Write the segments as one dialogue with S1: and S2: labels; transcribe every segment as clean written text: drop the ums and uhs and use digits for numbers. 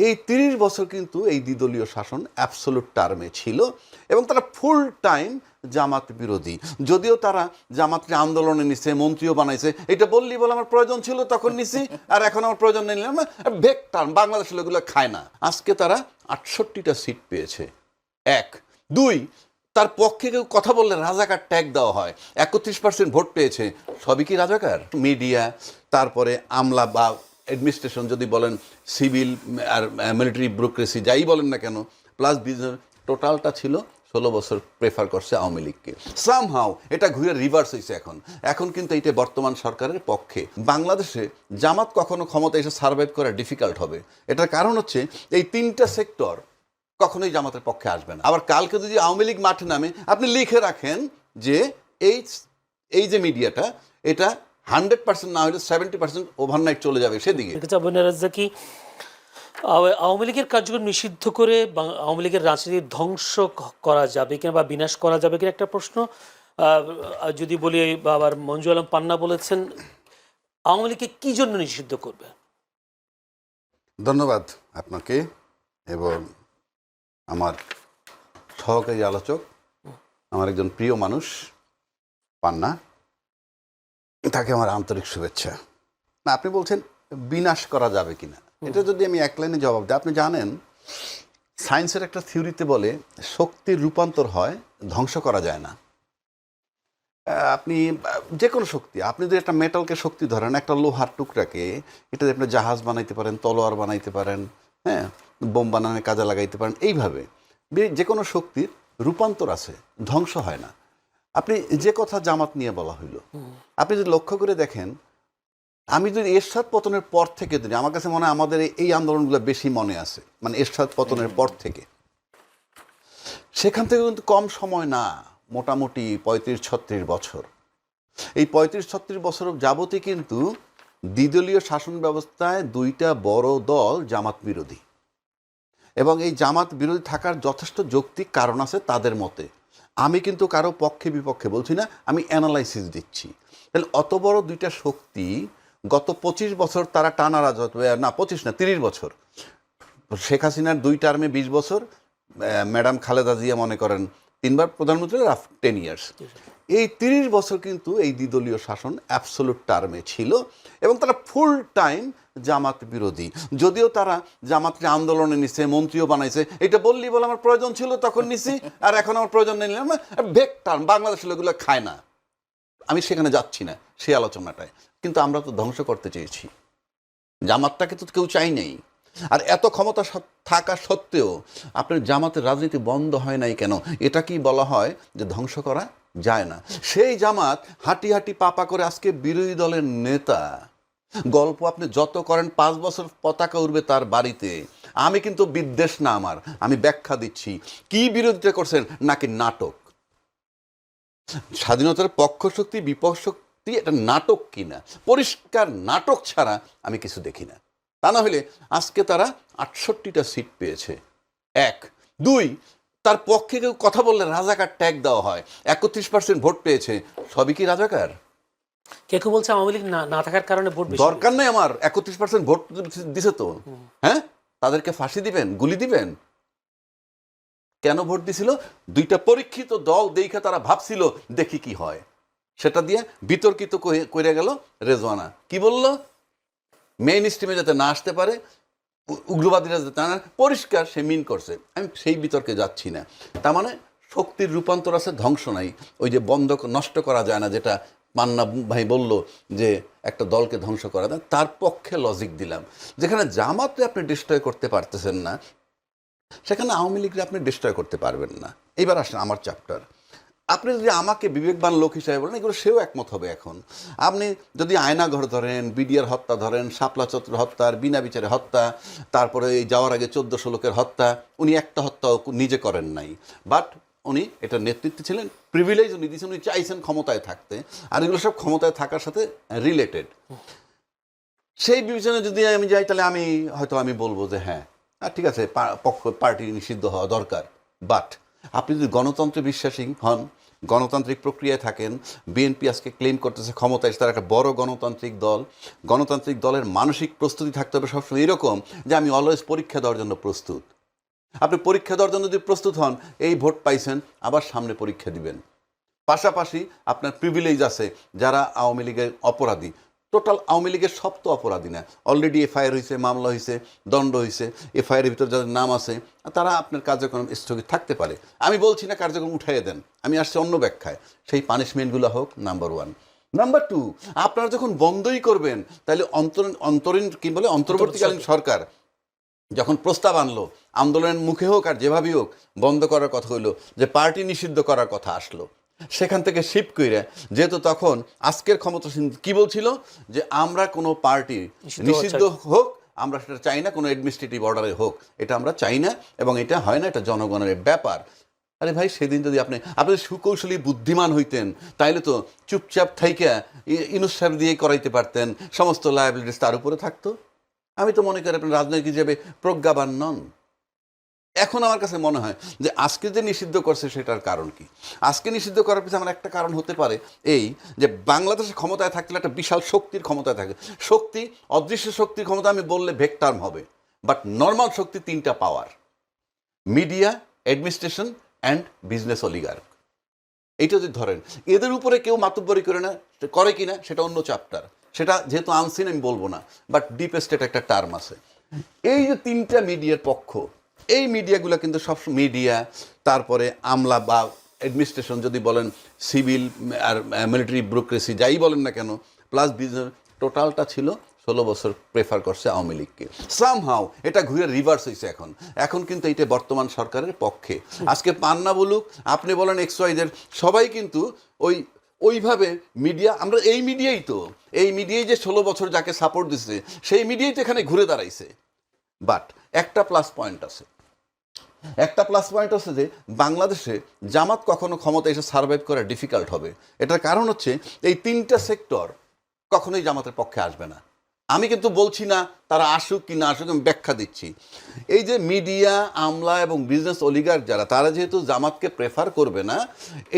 S1: এই ৩০ বছর কিন্তু এই দ্বিদলীয় শাসন অ্যাবসোলুট টার্মে ছিল এবং তারা ফুল টাইম জামাত বিরোধী। যদিও তারা জামাতকে আন্দোলনে নিছে, মন্ত্রীও বানাইছে, এটা বললি বলে আমার প্রয়োজন ছিল তখন নিছি, আর এখন আমার প্রয়োজন নেই নিলাম না, ভেক টার্ম। বাংলাদেশ এগুলো খায় না। আজকে তারা ৬৮টা সিট পেয়েছে। এক। দুই, তার পক্ষে কেউ কথা বললে রাজাকার ট্যাগ দেওয়া হয়। ৩১% ভোট পেয়েছে, সবই কি রাজাকার? মিডিয়া, তারপরে আমলা বা অ্যাডমিনিস্ট্রেশন যদি বলেন, সিভিল আর মিলিটারি ব্যুরোক্রেসি যাই বলেন না কেন, প্লাস বিজনেস, টোটালটা ছিল ১৬ বছর প্রেফার করছে আওয়ামী লীগকে। সামহাও এটা ঘুরে রিভার্স হয়েছে এখন। এখন কিন্তু এইটা বর্তমান সরকারের পক্ষে। বাংলাদেশে জামাত কখনো ক্ষমতা এসে সার্ভাইভ করা ডিফিকাল্ট হবে। এটার কারণ হচ্ছে এই ৩টা সেক্টর কখনোই জামাতের পক্ষে আসবে না। আবার কালকে যদি আওয়ামী লীগ মাঠে নামে, আপনি লিখে রাখেন যে এই যে মিডিয়াটা, এটা 100% না হলে 70% ওভারনাইট চলে যাবে সেদিকে।
S2: কি আওয়ামী লীগের কার্যক্রম নিষিদ্ধ করে আওয়ামী লীগের রাজনীতি ধ্বংস করা যাবে কিনা বা বিনাশ করা যাবে কিনা একটা প্রশ্ন। যদি বলি, আবার মঞ্জু আলম পান্না বলেছেন আওয়ামী লীগকে কি জন্য নিষিদ্ধ করবে?
S1: ধন্যবাদ আপনাকে এবং আমার সহকারী আলোচক, আমার একজন প্রিয় মানুষ পান্না, তাকে আমার আন্তরিক শুভেচ্ছা। না, আপনি বলছেন বিনাশ করা যাবে কিনা, এটা যদি আমি এক লাইনে জবাব দিই, আপনি জানেন সায়েন্সের একটা থিওরিতে বলে শক্তির রূপান্তর হয়, ধ্বংস করা যায় না। আপনি যে কোনো শক্তি, আপনি যদি একটা মেটালকে শক্তি ধরেন, একটা লোহার টুকরাকে, এটা আপনি জাহাজ বানাইতে পারেন, তলোয়ার বানাইতে পারেন, হ্যাঁ, বোম বানানোর কাজে লাগাইতে পারেন। এইভাবে যে কোনো শক্তির রূপান্তর আছে, ধ্বংস হয় না। আপনি যে কথা জামাত নিয়ে বলা হইল, আপনি যদি লক্ষ্য করে দেখেন, আমি যদি এরশাদ পতনের পর থেকে ধরি, আমার কাছে মনে হয় আমাদের এই আন্দোলনগুলো বেশি মনে আছে, মানে এরশাদ পতনের পর থেকে। সেখান থেকে কিন্তু কম সময় না, মোটামুটি ৩৫-৩৬ বছর। এই ৩৫-৩৬ বছর যাবতই কিন্তু দ্বিদলীয় শাসন ব্যবস্থায় দুইটা বড় দল জামাত বিরোধী, এবং এই জামাত বিরোধী থাকার যথেষ্ট যৌক্তিক কারণ আছে তাদের মতে। আমি কিন্তু কারো পক্ষে বিপক্ষে বলছি না, আমি অ্যানালাইসিস দিচ্ছি। তাহলে অত বড় দুইটা শক্তি গত ২৫ বছর তারা টানা রাজত্ব, না ২৫ না ৩০ বছর, শেখ হাসিনার ২ টার্মে ২০ বছর, ম্যাডাম খালেদা জিয়া মনে করেন ৩বার প্রধানমন্ত্রী, 10 ইয়ার্স। এই ৩০ বছর কিন্তু এই দ্বিদলীয় শাসন অ্যাবসোলুট টার্মে ছিল এবং তারা ফুল টাইম জামাত বিরোধী। যদিও তারা জামাতকে আন্দোলনে নিছে, মন্ত্রীও বানাইছে, এটা বললি বলে আমার প্রয়োজন ছিল তখন নিছি, আর এখন আমার প্রয়োজন নেই নিলাম না, ভেক টার্ম। বাংলাদেশ এগুলো খায় না। আমি সেখানে যাচ্ছি না, সেই আলোচনাটায়। কিন্তু আমরা তো ধ্বংস করতে চেয়েছি, জামাতটাকে তো কেউ চাই নাই। আর এত ক্ষমতা থাকা সত্ত্বেও আপনার জামাতের রাজনীতি বন্ধ হয় নাই কেন? এটা কি বলা হয় যে ধ্বংস করা যায় না? সেই জামাত হাঁটি হাঁটি পাপা করে আজকে বিরোধী দলের নেতা। গল্প আপনি যত করেন, 5 বছর পতাকা উঠবে তার বাড়িতে। আমি কিন্তু বিদ্বেষ না আমার, আমি ব্যাখ্যা দিচ্ছি কি বিরোধিতা করছেন, নাকি নাটক। স্বাধীনতার পক্ষ শক্তি বিপক্ষ শক্তি, এটা নাটক কিনা, পরিষ্কার নাটক ছাড়া আমি কিছু দেখি না। তা না হলে আজকে তারা ৬৮টা সিট পেয়েছে। এক। দুই, তার পক্ষে কেউ কথা বললে রাজাকার ট্যাগ দেওয়া হয়। ৩১% ভোট পেয়েছে, সবই কি রাজাকার?
S2: কেউ কেউ বলছে আওয়ামী লীগ না থাকার কারণে ভোট বেশি।
S1: দরকার নেই আমার, ৩১% ভোট দিছে তো, হ্যাঁ, তাদেরকে ফাঁসি দিবেন, গুলি দিবেন? কেন ভোট দিছিল? দুইটা পরীক্ষিত দল দেখে তারা ভাবছিল দেখি কি হয়। সেটা দিয়ে বিতর্কিত করে গেল রেজওয়ানা। কি বলল? মেইন স্ট্রিমে যাতে না আসতে পারে, উগ্রবাদীরা যাতে না, পরিষ্কার সে মিন করছে। আমি সেই বিতর্কে যাচ্ছি না। তার মানে শক্তির রূপান্তর আছে, ধ্বংস নাই। ওই যে বন্ধ নষ্ট করা যায় না, যেটা পান্না ভাই বলল যে একটা দলকে ধ্বংস করা যায়, তার পক্ষে লজিক দিলাম। যেখানে জামাতে আপনি ডিস্ট্রয় করতে পারতেছেন না, সেখানে আওয়ামী লীগকে আপনি ডিস্ট্রয় করতে পারবেন না। এইবার আসেন আমার চ্যাপ্টার। আপনি যদি আমাকে বিবেকবান লোক হিসাবে বলেন, এগুলো সেও একমত হবে। এখন আপনি যদি আয়নাঘর ধরেন, বিডিআর হত্যা ধরেন, শাপলা চত্র হত্যার বিনা বিচারে হত্যা, তারপরে এই যাওয়ার আগে 1400 লোকের হত্যা, উনি একটা হত্যাও নিজে করেন নাই, বাট উনি এটা নেতৃত্বে ছিলেন, প্রিভিলেজ উনি দিয়েছেন, উনি চাইছেন ক্ষমতায় থাকতে। আর এগুলো সব ক্ষমতায় থাকার সাথে রিলেটেড। সেই বিবেচনায় যদি আমি যাই, তাহলে আমি বলবো যে হ্যাঁ, ঠিক আছে, পার্টি নিষিদ্ধ হওয়া দরকার। বাট আপনি যদি গণতন্ত্রে বিশ্বাসী হন, গণতান্ত্রিক প্রক্রিয়ায় থাকেন। বিএনপি আজকে ক্লেম করতেছে ক্ষমতায় তারা একটা বড় গণতান্ত্রিক দল। গণতান্ত্রিক দলের মানসিক প্রস্তুতি থাকতে হবে সবসময় এরকম যে আমি অলওয়েজ পরীক্ষা দেওয়ার জন্য প্রস্তুত। আপনি পরীক্ষা দেওয়ার জন্য যদি প্রস্তুত হন, এই ভোট পাইছেন, আবার সামনে পরীক্ষা দিবেন। পাশাপাশি আপনার প্রিভিলেজ আছে যারা আওয়ামী লীগের অপরাধী, টোটাল আওয়ামী লীগের সব তো অপরাধী না, অলরেডি এফআইআর হয়েছে, মামলা হয়েছে, দণ্ড হয়েছে, এফআইআরের ভিতরে যাদের নাম আছে তারা আপনার কার্যক্রম স্থগিত থাকতে পারে। আমি বলছি না কার্যক্রম উঠাইয়ে দেন, আমি আসছি অন্য ব্যাখ্যায়। সেই পানিশমেন্টগুলো হোক, নাম্বার 1। নাম্বার 2, আপনারা যখন বন্ধই করবেন তাহলে অন্তরীণ কি বলে অন্তর্বর্তীকালীন সরকার যখন প্রস্তাব আনলো আন্দোলনের মুখে হোক আর যেভাবেই হোক বন্ধ করার কথা হইলো, যে পার্টি নিষিদ্ধ করার কথা আসলো, সেখান থেকে শিফট করে, যেহেতু তখন আজকের ক্ষমতাসীন কি বলছিল যে আমরা কোনো পার্টি নিষিদ্ধ হোক আমরা সেটা চাই না, কোনো অ্যাডমিনিস্ট্রেটিভ অর্ডারে হোক, এটা আমরা চাই না এবং এটা হয় না, এটা জনগণের ব্যাপার। আরে ভাই, সেদিন যদি আপনি সুকৌশলী বুদ্ধিমান হইতেন তাইলে তো চুপচাপ থাইকা ইনুস সাহেব দিয়ে করাইতে পারতেন, সমস্ত লায়াবিলিটিস তার উপরে থাকতো। আমি তো মনে করি আপনি রাজনৈতিক হিসেবে প্রজ্ঞাবান নন। এখন আমার কাছে মনে হয় যে আজকে যে নিষিদ্ধ করছে সেটার কারণ কি? আজকে নিষিদ্ধ করার পিছনে আমার একটা কারণ হতে পারে এই যে বাংলাদেশে ক্ষমতায় থাকলে একটা বিশাল শক্তির ক্ষমতায় থাকে। শক্তি, অদৃশ্য শক্তির ক্ষমতা আমি বললে ভেগ টার্ম হবে, বাট নর্মাল শক্তি 3টা power: media, administration and business oligarch. এইটা যদি ধরেন, এদের উপরে কেউ মাতব্বরি করে কিনা সেটা অন্য চ্যাপ্টার, সেটা যেহেতু আনসিন আমি বলবো না, বাট ডিপ স্টেট একটা টার্ম আছে। এই যে 3টা মিডিয়ার পক্ষ, এই মিডিয়াগুলো কিন্তু সব মিডিয়া, তারপরে আমলা বা অ্যাডমিনিস্ট্রেশন যদি বলেন, সিভিল আর মিলিটারি ব্যুরোক্রেসি যাই বলেন না কেন, প্লাস বিজনেস, টোটালটা ছিল 16 বছর প্রেফার করছে আওয়ামী লীগকে। সামহাও এটা ঘুরে রিভার্স হয়েছে এখন কিন্তু এইটা বর্তমান সরকারের পক্ষে। আজকে পান্না বলুক, আপনি বলেন XYZ, সবাই কিন্তু ওইভাবে মিডিয়া, আমরা এই মিডিয়াই যে 16 বছর যাকে সাপোর্ট দিচ্ছে সেই মিডিয়াই তো এখানে ঘুরে দাঁড়াইছে। বাট একটা প্লাস পয়েন্ট আছে যে বাংলাদেশে জামাত কখনো ক্ষমতা এসে সার্ভাইভ করা ডিফিকাল্ট হবে। এটার কারণ হচ্ছে এই 3টা সেক্টর কখনোই জামাতের পক্ষে আসবে না। আমি কিন্তু বলছি না তারা আসুক কি না আসুক, আমি ব্যাখ্যা দিচ্ছি। এই যে মিডিয়া, আমলা এবং বিজনেস অলিগার্ক যারা, তারা যেহেতু জামাতকে প্রেফার করবে না,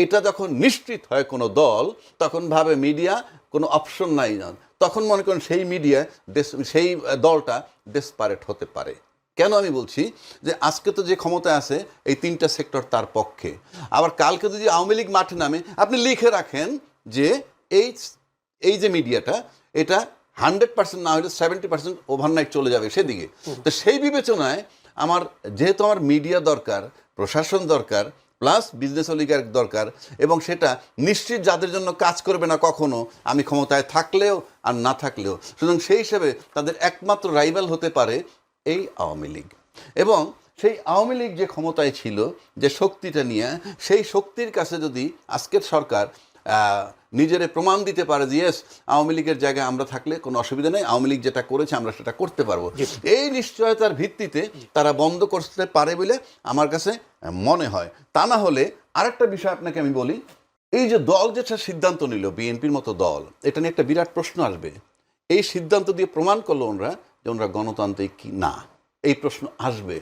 S1: এটা যখন নিশ্চিত হয় কোনো দল, তখন ভাবে মিডিয়া কোনো অপশন নাই, তখন মনে করেন সেই দলটা ডেসপারেট হতে পারে। কেন আমি বলছি যে আজকে তো যে ক্ষমতায় আছে এই 3টা সেক্টর তার পক্ষে। আবার কালকে যদি আওয়ামী লীগ মাঠে নামে, আপনি লিখে রাখেন যে এই যে মিডিয়াটা, এটা 100% না হলে 70% ওভারনাইট চলে যাবে সেদিকে। তো সেই বিবেচনায় যেহেতু আমার মিডিয়া দরকার, প্রশাসন দরকার, প্লাস বিজনেস অলিগার্ক দরকার, এবং সেটা নিশ্চিত যাদের জন্য কাজ করবে না কখনো, আমি ক্ষমতায় থাকলেও আর না থাকলেও। সুতরাং সেই হিসেবে তাদের একমাত্র রাইভাল হতে পারে এই আওয়ামী লীগ। এবং সেই আওয়ামী লীগ যে ক্ষমতায় ছিল, যে শক্তিটা নিয়ে, সেই শক্তির কাছে যদি আজকের সরকার নিজেরে প্রমাণ দিতে পারে যে ইয়েস, আওয়ামী লীগের জায়গায় আমরা থাকলে কোনো অসুবিধা নেই, আওয়ামী লীগ যেটা করেছে আমরা সেটা করতে পারবো, এই নিশ্চয়তার ভিত্তিতে তারা বন্ধ করতে পারে বলে আমার কাছে মনে হয়। তা না হলে আরেকটা বিষয় আপনাকে আমি বলি, এই যে দল যেটা সিদ্ধান্ত নিল, বিএনপির মতো দল, এটা নিয়ে একটা বিরাট প্রশ্ন আসবে। এই সিদ্ধান্ত দিয়ে প্রমাণ করলো ওনরা যে ওনরা গণতান্ত্রিক কি না, এই প্রশ্ন আসবে।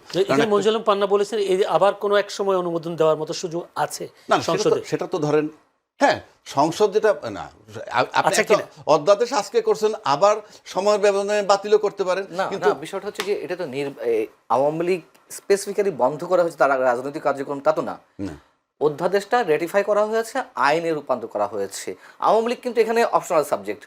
S2: মঞ্জুর আলম পান্না বলেছেন আবার কোনো এক সময় অনুমোদন দেওয়ার মতো সুযোগ আছে
S1: না, সেটা তো ধরেন, হ্যাঁ, সংসদ যেটা না, আপনি একটা অধ্যাদেশ আজকে করছেন, আবার সময়ের ব্যবধানে বাতিলও করতে পারেন।
S3: কিন্তু বিষয়টা হচ্ছে যে এটা তো আওয়ামী লীগ স্পেসিফিক্যালি বন্ধ করা হয়েছে তার রাজনৈতিক কার্যক্রম, তা তো না। অধ্যাদেশটা রেটিফাই করা হয়েছে, আইনে রূপান্তর করা হয়েছে। আওয়ামী লীগ কিন্তু এখানে অপশনাল সাবজেক্ট।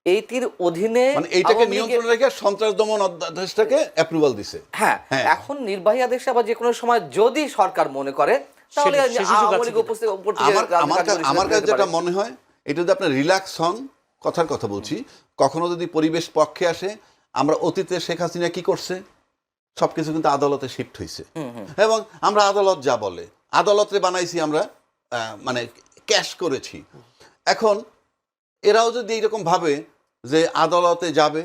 S3: এইটির অধীনে
S1: এইটাকে নিয়ন্ত্রণ রেখে সন্ত্রাস দমন অধ্যাদেশটাকে অ্যাপ্রুভাল দিছে।
S3: হ্যাঁ, এখন নির্বাহী আদেশে আবার যে কোনো সময় যদি সরকার মনে করে, তাহলে
S1: আমার কাছে যেটা মনে হয়, এটা যদি আপনার রিল্যাক্স হন, কথার কথা বলছি, কখনো যদি পরিবেশ পক্ষে আসে, আমরা অতীতে শেখ হাসিনা কি করছে, সবকিছু কিন্তু আদালতে শিফট হয়েছে, এবং আমরা আদালত যা বলে আদালতে বানাইছি, আমরা মানে ক্যাশ করেছি। এখন এরাও যদি এইরকম ভাবে যে আদালতে যাবে,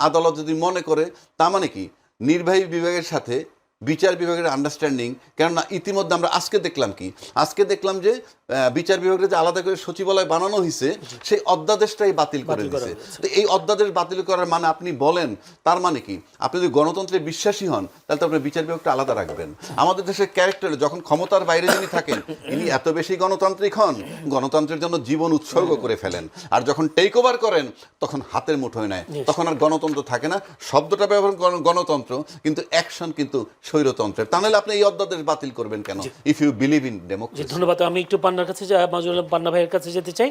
S1: আদালত যদি মনে করে, তা মানে কি নির্বাহী বিভাগের সাথে বিচার বিভাগের আন্ডারস্ট্যান্ডিং, কেননা ইতিমধ্যে আমরা আজকে দেখলাম যে বিচার বিভাগের যে আলাদা করে সচিবালয় বানানো হয়েছে সেই অধ্যাদেশটাই বাতিল করে দিয়েছে। তো এই অধ্যাদেশ বাতিল করার মানে আপনি বলেন তার মানে কি? আপনি যদি গণতন্ত্রে বিশ্বাসী হন তাহলে তো আপনি বিচার বিভাগটা আলাদা রাখবেন। আমাদের দেশের ক্যারেক্টারে যখন ক্ষমতার বাইরে যিনি থাকেন ইনি এত বেশি গণতান্ত্রিক হন, গণতন্ত্রের জন্য জীবন উৎসর্গ করে ফেলেন, আর যখন টেক ওভার করেন তখন হাতের মুঠোয় নেয়, তখন আর গণতন্ত্র থাকে না। শব্দটা ব্যবহার করেন গণতন্ত্র, কিন্তু অ্যাকশন কিন্তু স্বৈরতন্ত্রের। তা নাহলে আপনি এই অধ্যাদেশ বাতিল করবেন কেন? If you believe in democracy.
S2: ধন্যবাদ। আমি একটু পান্নার কাছে মাজুল পান্না ভাইয়ের কাছে যেতে চাই।